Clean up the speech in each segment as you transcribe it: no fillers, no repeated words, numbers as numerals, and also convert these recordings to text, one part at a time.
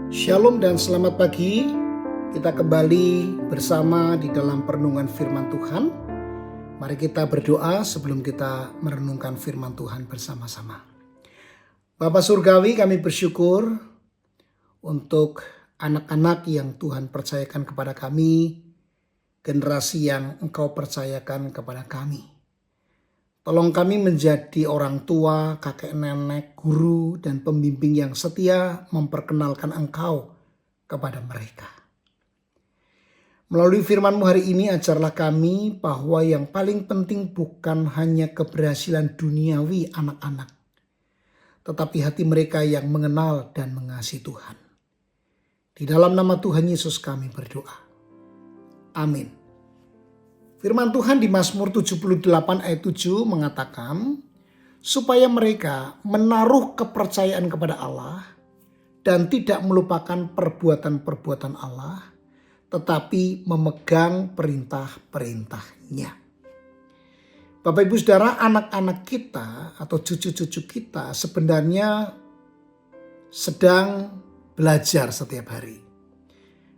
Shalom dan selamat pagi. Kita kembali bersama di dalam perenungan firman Tuhan. Mari kita berdoa sebelum kita merenungkan firman Tuhan bersama-sama. Bapa Surgawi, kami bersyukur untuk anak-anak yang Tuhan percayakan kepada kami, generasi yang Engkau percayakan kepada kami. Tolong kami menjadi orang tua, kakek nenek, guru, dan pembimbing yang setia memperkenalkan Engkau kepada mereka. Melalui firman-Mu hari ini ajarlah kami bahwa yang paling penting bukan hanya keberhasilan duniawi anak-anak, tetapi hati mereka yang mengenal dan mengasihi Tuhan. Di dalam nama Tuhan Yesus kami berdoa. Amin. Firman Tuhan di Mazmur 78 ayat 7 mengatakan, supaya mereka menaruh kepercayaan kepada Allah dan tidak melupakan perbuatan-perbuatan Allah, tetapi memegang perintah-perintahnya. Bapak Ibu Saudara, anak-anak kita atau cucu-cucu kita sebenarnya sedang belajar setiap hari.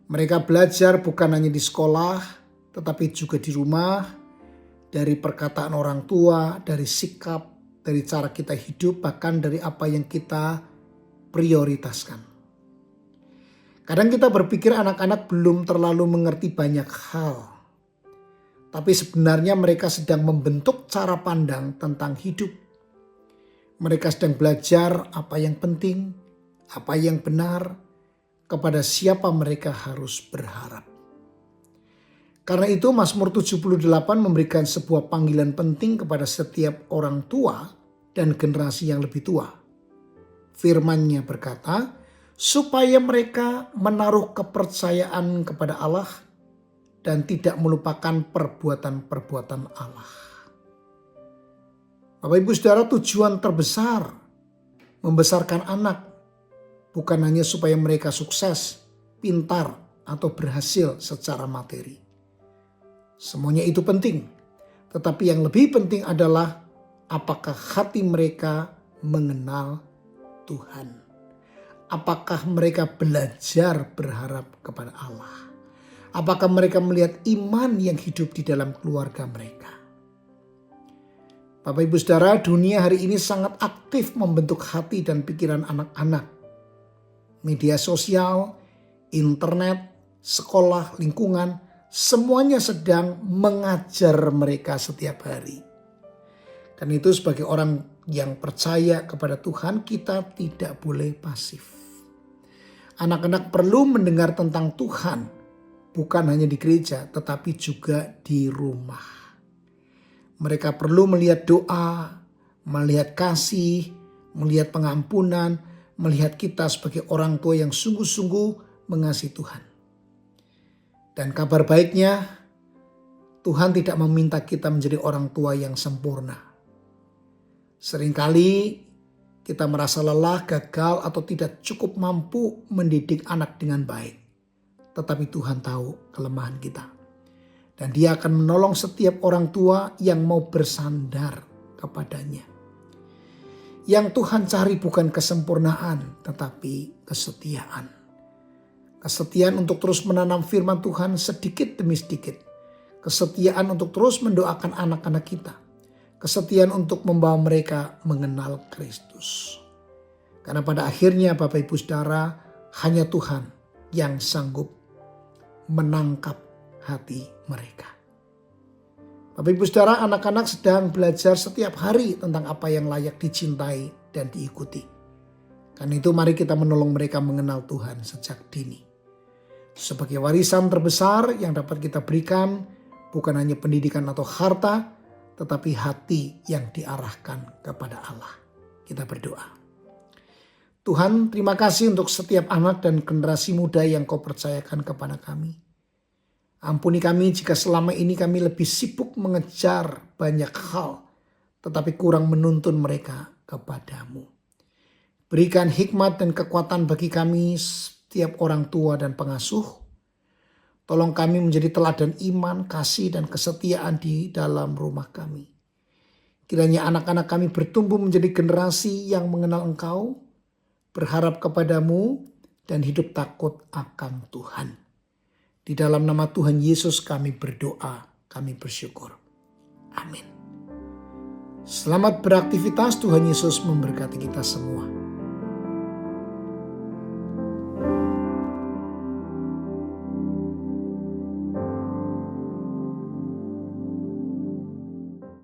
Mereka belajar bukan hanya di sekolah, tetapi juga di rumah, dari perkataan orang tua, dari sikap, dari cara kita hidup, bahkan dari apa yang kita prioritaskan. Kadang kita berpikir anak-anak belum terlalu mengerti banyak hal, tapi sebenarnya mereka sedang membentuk cara pandang tentang hidup. Mereka sedang belajar apa yang penting, apa yang benar, kepada siapa mereka harus berharap. Karena itu Mazmur 78 memberikan sebuah panggilan penting kepada setiap orang tua dan generasi yang lebih tua. Firman-Nya berkata, supaya mereka menaruh kepercayaan kepada Allah dan tidak melupakan perbuatan-perbuatan Allah. Bapak Ibu Saudara, tujuan terbesar membesarkan anak bukan hanya supaya mereka sukses, pintar, atau berhasil secara materi. Semuanya itu penting, tetapi yang lebih penting adalah apakah hati mereka mengenal Tuhan. Apakah mereka belajar berharap kepada Allah. Apakah mereka melihat iman yang hidup di dalam keluarga mereka. Bapak Ibu Saudara, dunia hari ini sangat aktif membentuk hati dan pikiran anak-anak. Media sosial, internet, sekolah, lingkungan, semuanya sedang mengajar mereka setiap hari. Karena itu sebagai orang yang percaya kepada Tuhan, kita tidak boleh pasif. Anak-anak perlu mendengar tentang Tuhan, bukan hanya di gereja, tetapi juga di rumah. Mereka perlu melihat doa, melihat kasih, melihat pengampunan, melihat kita sebagai orang tua yang sungguh-sungguh mengasihi Tuhan. Dan kabar baiknya, Tuhan tidak meminta kita menjadi orang tua yang sempurna. Seringkali kita merasa lelah, gagal, atau tidak cukup mampu mendidik anak dengan baik. Tetapi Tuhan tahu kelemahan kita. Dan Dia akan menolong setiap orang tua yang mau bersandar kepadanya. Yang Tuhan cari bukan kesempurnaan, tetapi kesetiaan. Kesetiaan untuk terus menanam firman Tuhan sedikit demi sedikit. Kesetiaan untuk terus mendoakan anak-anak kita. Kesetiaan untuk membawa mereka mengenal Kristus. Karena pada akhirnya Bapak Ibu Saudara, hanya Tuhan yang sanggup menangkap hati mereka. Bapak Ibu Saudara, anak-anak sedang belajar setiap hari tentang apa yang layak dicintai dan diikuti. Karena itu mari kita menolong mereka mengenal Tuhan sejak dini. Sebagai warisan terbesar yang dapat kita berikan bukan hanya pendidikan atau harta, tetapi hati yang diarahkan kepada Allah. Kita berdoa. Tuhan, terima kasih untuk setiap anak dan generasi muda yang Kau percayakan kepada kami. Ampuni kami jika selama ini kami lebih sibuk mengejar banyak hal, tetapi kurang menuntun mereka kepadamu. Berikan hikmat dan kekuatan bagi kami setiap orang tua dan pengasuh. Tolong kami menjadi teladan iman, kasih, dan kesetiaan di dalam rumah kami. Kiranya anak-anak kami bertumbuh menjadi generasi yang mengenal Engkau, berharap kepadamu, dan hidup takut akan Tuhan. Di dalam nama Tuhan Yesus kami berdoa, kami bersyukur. Amin. Selamat beraktivitas, Tuhan Yesus memberkati kita semua.